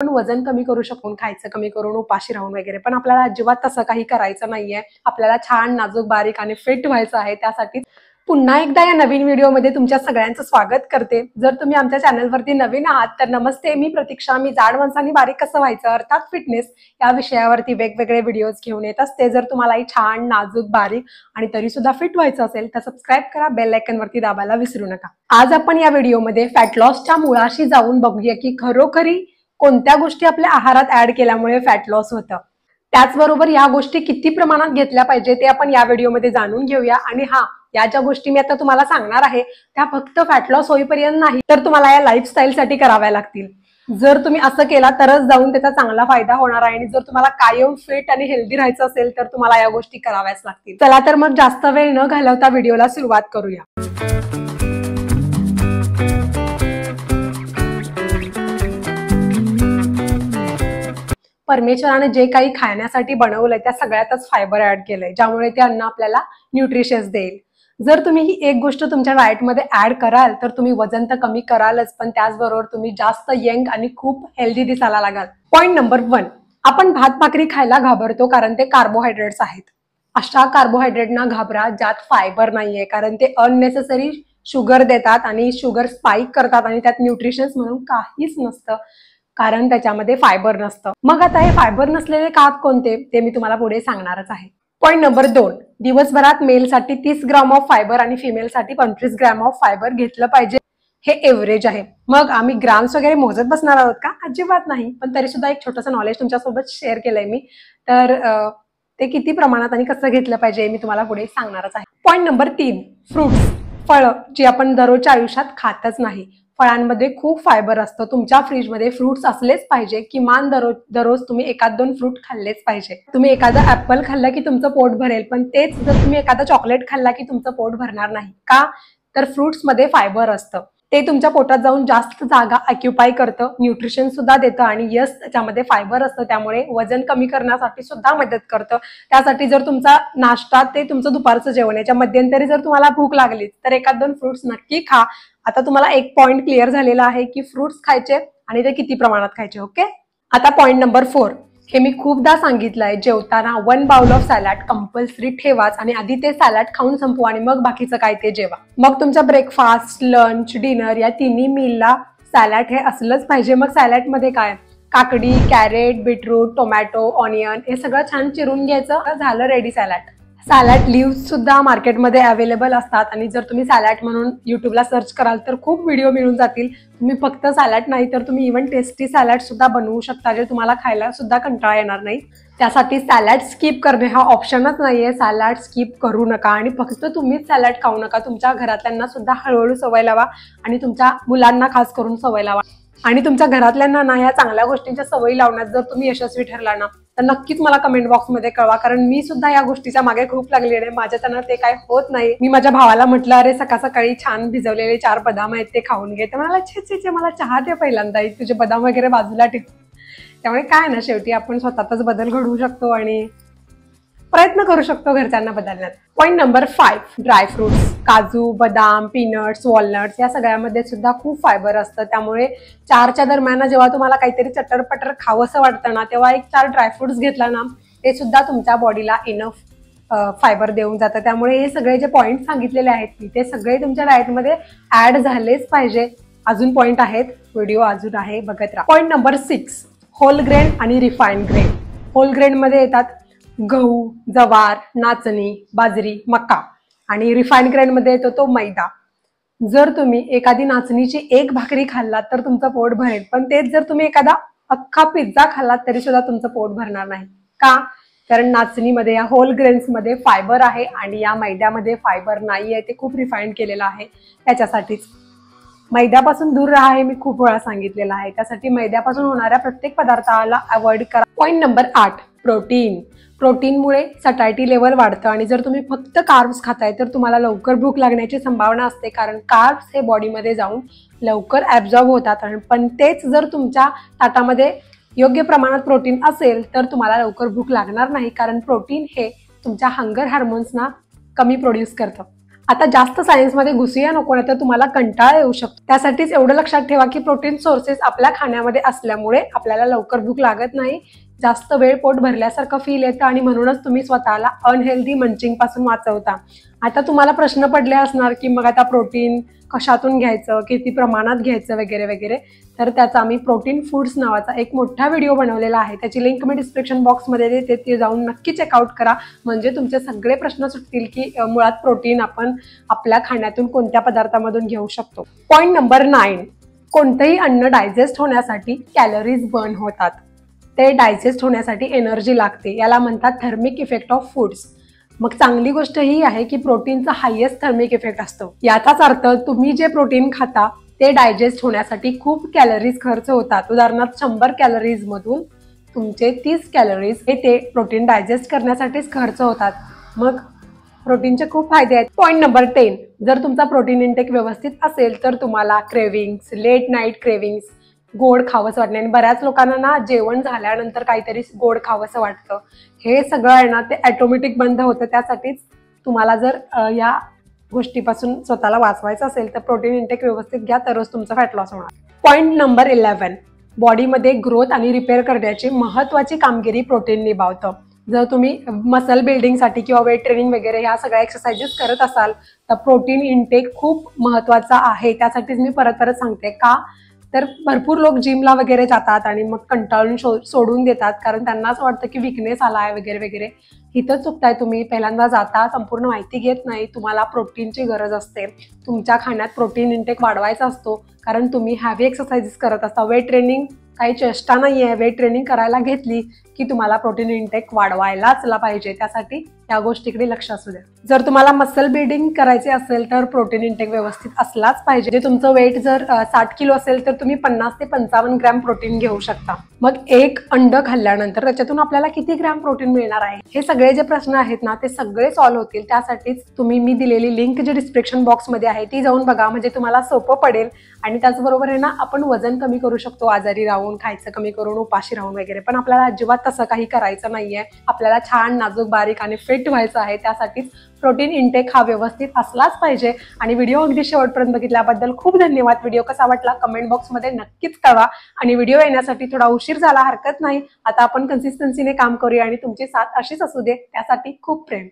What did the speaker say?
आपण वजन कमी करू शकून, खायचं कमी करून, उपाशी राहून वगैरे, पण आपल्याला अजिबात तसं काही करायचं नाहीये. आपल्याला छान नाजूक बारीक आणि फिट व्हायचं आहे. त्यासाठी पुन्हा एकदा या नवीन व्हिडिओमध्ये तुमच्या सगळ्यांचं स्वागत करते. जर तुम्ही आमच्या चॅनलवरती नवीन आहात तर नमस्ते, मी प्रतीक्षा. मी जाड माणसांनी बारीक कसं व्हायचं अर्थात फिटनेस या विषयावरती वेगवेगळे व्हिडिओज घेऊन येत असते. जर तुम्हालाही छान नाजूक बारीक आणि तरी सुद्धा फिट व्हायचं असेल तर सबस्क्राईब करा, बेल आयकॉन वरती दाबायला विसरू नका. आज आपण या व्हिडिओमध्ये फॅट लॉसच्या मुळाशी जाऊन बघूया की खरोखरी कोणत्या गोष्टी आपल्या आहारात ऍड केल्यामुळे फॅट लॉस होतं. त्याचबरोबर या गोष्टी किती प्रमाणात घेतल्या पाहिजे ते आपण या व्हिडिओमध्ये जाणून घेऊया. आणि या ज्या गोष्टी मी आता तुम्हाला सांगणार आहे त्या फक्त फॅट लॉस होईपर्यंत नाही, तर तुम्हाला या लाईफस्टाईलसाठी कराव्या लागतील. जर तुम्ही असं केला तरच जाऊन त्याचा चांगला फायदा होणार आहे. आणि जर तुम्हाला कायम फिट आणि हेल्दी राहायचं असेल तर तुम्हाला या गोष्टी कराव्याच लागतील. चला तर मग जास्त वेळ न घालवता व्हिडिओला सुरुवात करूया. परमेश्वराने जे काही खाण्यासाठी बनवलंय त्या सगळ्यातच फायबर ऍड केलंय, ज्यामुळे ते अन्न आपल्याला न्यूट्रिशियस देईल. जर तुम्ही ही एक गोष्ट तुमच्या डाएटमध्ये ऍड कराल तर तुम्ही वजन तर कमी करालच, पण त्याचबरोबर तुम्ही जास्त यंग आणि खूप हेल्दी दिसायला लागाल. पॉइंट नंबर 1, आपण भात भाकरी खायला घाबरतो कारण ते कार्बोहायड्रेट्स आहेत. अशा कार्बोहायड्रेटना घाबरा ज्यात फायबर नाहीये, कारण ते अननेसेसरी शुगर देतात आणि शुगर स्पाइक करतात आणि त्यात न्यूट्रिशन्स म्हणून काहीच नसतं, कारण त्याच्यामध्ये फायबर नसतं. मग आता हे फायबर नसलेले खात कोणते ते मी तुम्हाला पुढे सांगणारच आहे. पॉइंट नंबर 2, दिवसभरात मेलसाठी 30 ग्राम ऑफ फायबर आणि फिमेलसाठी 25 ग्राम ऑफ फायबर घेतलं पाहिजे. हे एव्हरेज आहे. मग आम्ही ग्राम्स वगैरे मोजत बसणार आहोत का? अजिबात नाही. पण तरी सुद्धा एक छोटंसं नॉलेज तुमच्यासोबत शेअर केलंय मी, तर ते किती प्रमाणात आणि कसं घेतलं पाहिजे मी तुम्हाला पुढे सांगणारच आहे. पॉइंट नंबर 3, फ्रुट्स, फळं जी आपण दररोजच्या आयुष्यात खातच नाही. फळांमध्ये खूप फायबर असतं. तुमच्या फ्रीजमध्ये फ्रुट्स असलेच पाहिजे. किमान दररोज तुम्ही 1-2 फ्रूट खाल्लेच पाहिजे. तुम्ही एखादा ऍपल खाल्ला की तुमचं पोट भरेल, पण तेच जर तुम्ही एखादा चॉकलेट खाल्ला की तुमचं पोट भरणार नाही. का? तर फ्रुट्समध्ये फायबर असतं. ते तुमच्या पोटात जाऊन जास्त जागा ऑक्युपाय करतं, न्यूट्रिशन सुद्धा देतं आणि यस त्याच्यामध्ये फायबर असतं, त्यामुळे वजन कमी करण्यासाठी सुद्धा मदत करतं. त्यासाठी जर तुमचा नाश्ता ते तुमचं दुपारचं जेवण याच्या मध्यंतरी जर तुम्हाला भूक लागली तर 1-2 फ्रुट्स नक्की खा. आता तुम्हाला एक पॉइंट क्लिअर झालेला आहे की फ्रुट्स खायचे आणि ते किती प्रमाणात खायचे. ओके, आता पॉइंट नंबर 4, हे मी खूपदा सांगितलंय, जेवताना 1 बाउल ऑफ सॅलड कंपल्सरी ठेवाच आणि आधी ते सॅलड खाऊन संपवा आणि मग बाकीचं काय ते जेवा. मग तुमच्या ब्रेकफास्ट, लंच, डिनर या तिन्ही मीलला सॅलड हे असलंच पाहिजे. मग सॅलडमध्ये काय? काकडी, कॅरेट, बीटरूट, टोमॅटो, ऑनियन हे सगळं छान चिरून घ्यायचं, झालं रेडी सॅलड. सॅलड लिव्स सुद्धा मार्केटमध्ये अवेलेबल असतात आणि जर तुम्ही सॅलड म्हणून युट्यूबला सर्च कराल तर खूप व्हिडिओ मिळून जातील. तुम्ही फक्त सॅलड नाही तर तुम्ही इव्हन टेस्टी सॅलड सुद्धा बनवू शकता, जे तुम्हाला खायला सुद्धा कंटाळा येणार नाही. त्यासाठी सॅलड स्किप करणे हा ऑप्शनच नाहीये. सॅलड स्किप करू नका आणि फक्त तुम्हीच सॅलड खाऊ नका. तुमच्या घरातल्यांना सुद्धा हळूहळू सवय लावा आणि तुमच्या मुलांना खास करून सवय लावा. आणि तुमच्या घरातल्यांना ना या चांगल्या गोष्टींच्या सवयी लावण्यात जर तुम्ही यशस्वी ठरला ना तर नक्कीच मला कमेंट बॉक्समध्ये कळवा, कारण मी सुद्धा या गोष्टीच्या मागे खूप लागलेली आहे. माझ्याच्यानं ते काय होत नाही. मी माझ्या भावाला म्हटलं, अरे सकाळ सकाळी छान भिजवलेले 4 बदाम आहेत ते खाऊन घे. तर मला छे मला चहा दे पहिल्यांदा, तुझे बदाम वगैरे बाजूला ठेव. त्यामुळे काय ना, शेवटी आपण स्वतःच बदल घडवू शकतो आणि प्रयत्न करू शकतो घरच्यांना बदलण्यात. पॉइंट नंबर 5, ड्रायफ्रुट्स, काजू, बदाम, पीनट्स, वॉलनट्स या सगळ्यामध्ये सुद्धा खूप फायबर असतं. त्यामुळे 4च्या दरम्यान जेव्हा तुम्हाला काहीतरी चटरपटर खावंसं वाटतं ना, तेव्हा 4 ड्रायफ्रुट्स घेतला ना, ते सुद्धा तुमच्या बॉडीला इनफ फायबर देऊन जातं. त्यामुळे हे सगळे जे पॉइंट सांगितलेले आहेत ते सगळे तुमच्या डाएटमध्ये ऍड झालेच पाहिजे. अजून पॉइंट आहेत, व्हिडिओ अजून आहे, बघत राहा. पॉइंट नंबर 6, होल ग्रेन आणि रिफाइंड ग्रेन. होल ग्रेनमध्ये येतात गहू, जवार, नाचणी, बाजरी, मका आणि रिफाइंड ग्रेनमध्ये येतो तो मैदा. जर तुम्ही एखादी नाचणीची 1 भाकरी खाल्लात तर तुमचं पोट भरेल, पण तेच जर तुम्ही एखादा अख्खा पिझ्झा खाल्लात तरी सुद्धा तुमचं पोट भरणार नाही. का? कारण नाचणीमध्ये या होल ग्रेन्समध्ये फायबर आहे आणि या मैद्यामध्ये फायबर नाही आहे. ते खूप रिफाइंड केलेलं आहे. त्याच्यासाठीच मैद्यापासून दूर राहा हे मी खूप वेळा सांगितलेलं आहे. त्यासाठी मैद्यापासून होणाऱ्या प्रत्येक पदार्थाला अवॉइड करा. Point number 8, protein. प्रोटीनमुळे सटायटी लेवल वाढतं आणि जर तुम्ही फक्त कार्ब्स खाताय तर तुम्हाला लवकर भूक लागण्याची संभावना असते, कारण कार्ब्स हे बॉडीमध्ये जाऊन लवकर ॲब्झॉर्ब होतात. पण तेच जर तुमच्या ताटामध्ये योग्य प्रमाणात प्रोटीन असेल तर तुम्हाला लवकर भूक लागणार नाही, कारण प्रोटीन हे तुमच्या हंगर हार्मोन्सना कमी प्रोड्यूस करतं. आता जास्त सायन्समध्ये घुसूया नको, नाही तर तुम्हाला कंटाळा येऊ शकतो. त्यासाठीच एवढं लक्षात ठेवा की प्रोटीन सोर्सेस आपल्या खाण्यामध्ये असल्यामुळे आपल्याला लवकर भूक लागत नाही, जास्त वेळ पोट भरल्यासारखं फील येतं आणि म्हणूनच तुम्ही स्वतःला अनहेल्दी मंचिंग पासून वाचवता. आता तुम्हाला प्रश्न पडले असणार की मग आता प्रोटीन कशातून घ्यायचं, किती प्रमाणात घ्यायचं वगैरे वगैरे. तर त्याचा आम्ही प्रोटीन फूड्स नावाचा एक मोठा व्हिडिओ बनवलेला आहे, त्याची लिंक मी डिस्क्रिप्शन बॉक्समध्ये देते, ते जाऊन नक्की चेकआउट करा. म्हणजे तुमचे सगळे प्रश्न सुटतील की मुळात प्रोटीन आपण आपल्या खाण्यातून कोणत्या पदार्थामधून घेऊ शकतो. पॉईंट नंबर 9, कोणतंही अन्न डायजेस्ट होण्यासाठी कॅलरीज बर्न होतात. ते डायजेस्ट होण्यासाठी एनर्जी लागते, याला म्हणतात थर्मिक इफेक्ट ऑफ फूड्स. मग चांगली गोष्ट ही आहे की प्रोटीनचा हायेस्ट थर्मिक इफेक्ट असतो. याचाच अर्थ तुम्ही जे प्रोटीन खाता ते डायजेस्ट होण्यासाठी खूप कॅलरीज खर्च होतात. उदाहरणार्थ 100 कॅलरीज मधून तुमचे 30 कॅलरीज हे ते प्रोटीन डायजेस्ट करण्यासाठीच खर्च होतात. मग प्रोटीनचे खूप फायदे आहेत. पॉईंट नंबर 10, जर तुमचा प्रोटीन इंटेक व्यवस्थित असेल तर तुम्हाला क्रेविंग्स, लेट नाईट क्रेविंग्स, गोड खावंसं वाटणे. आणि बऱ्याच लोकांना ना जेवण झाल्यानंतर काहीतरी गोड खावंसं वाटतं. हे सगळं आहे ना ते ऑटोमॅटिक बंद होतं. त्यासाठीच तुम्हाला जर या गोष्टीपासून स्वतःला वाचवायचं असेल तर प्रोटीन इंटेक व्यवस्थित घ्या, तरच तुमचा फॅट लॉस होणार. पॉईंट नंबर 11, बॉडीमध्ये ग्रोथ आणि रिपेअर करण्याची महत्त्वाची कामगिरी प्रोटीन निभावतं. जर तुम्ही मसल बिल्डिंगसाठी किंवा वेट ट्रेनिंग वगैरे ह्या सगळ्या एक्सरसाइजेस करत असाल तर प्रोटीन इंटेक खूप महत्त्वाचा आहे. त्यासाठीच मी परत परत सांगते. का तर भरपूर लोक जिमला वगैरे जातात आणि मग कंटाळून सोडून देतात, कारण त्यांना असं वाटतं की विकनेस आला आहे वगैरे वगैरे. इथं चुकताय तुम्ही. पहिल्यांदा जाता, संपूर्ण माहिती घेत नाही. तुम्हाला प्रोटीनची गरज असते. तुमच्या खाण्यात प्रोटीन इंटेक वाढवायचा असतो, कारण तुम्ही हॅवी एक्सरसाइजेस करत असता. वेट ट्रेनिंग काही चेष्टा नाही आहे. वेट ट्रेनिंग करायला घेतली की तुम्हाला प्रोटीन इंटेक वाढवायलाच पाहिजे. त्यासाठी या गोष्टीकडे लक्ष असू द्या. जर तुम्हाला मसल बिल्डिंग करायचे असेल तर प्रोटीन इंटेक व्यवस्थित असलाच पाहिजे. जे तुमचं वेट जर 60 किलो असेल तर तुम्ही 50 ते 55 ग्रॅम प्रोटीन घेऊ शकता. मग एक अंड खाल्ल्यानंतर त्याच्यातून आपल्याला किती ग्रॅम प्रोटीन मिळणार आहे, हे सगळे जे प्रश्न आहेत ना ते सगळे सॉल्व्ह होतील. त्यासाठीच तुम्ही मी दिलेली लिंक जी डिस्क्रिप्शन बॉक्समध्ये आहे ती जाऊन बघा, म्हणजे तुम्हाला सोपं पडेल. आणि त्याचबरोबर आहे ना आपण वजन कमी करू शकतो आजारी राहून, खायचं कमी करून, उपाशी राहून वगैरे. पण आपल्याला अजिबात तसं काही करायचं नाहीये. आपल्याला छान नाजूक बारीक आणि फिट व्हायचं आहे. त्यासाठीच प्रोटीन इंटेक हा व्यवस्थित असलाच पाहिजे. आणि व्हिडिओ अगदी शेवटपर्यंत बघितल्याबद्दल खूप धन्यवाद. व्हिडिओ कसा वाटला कमेंट बॉक्समध्ये नक्कीच कळवा. आणि व्हिडिओ येण्यासाठी थोडा उशीर झाला, हरकत नाही. आता आपण कन्सिस्टन्सीने काम करूया आणि तुमची साथ अशीच असू दे, त्यासाठी खूप प्रेम.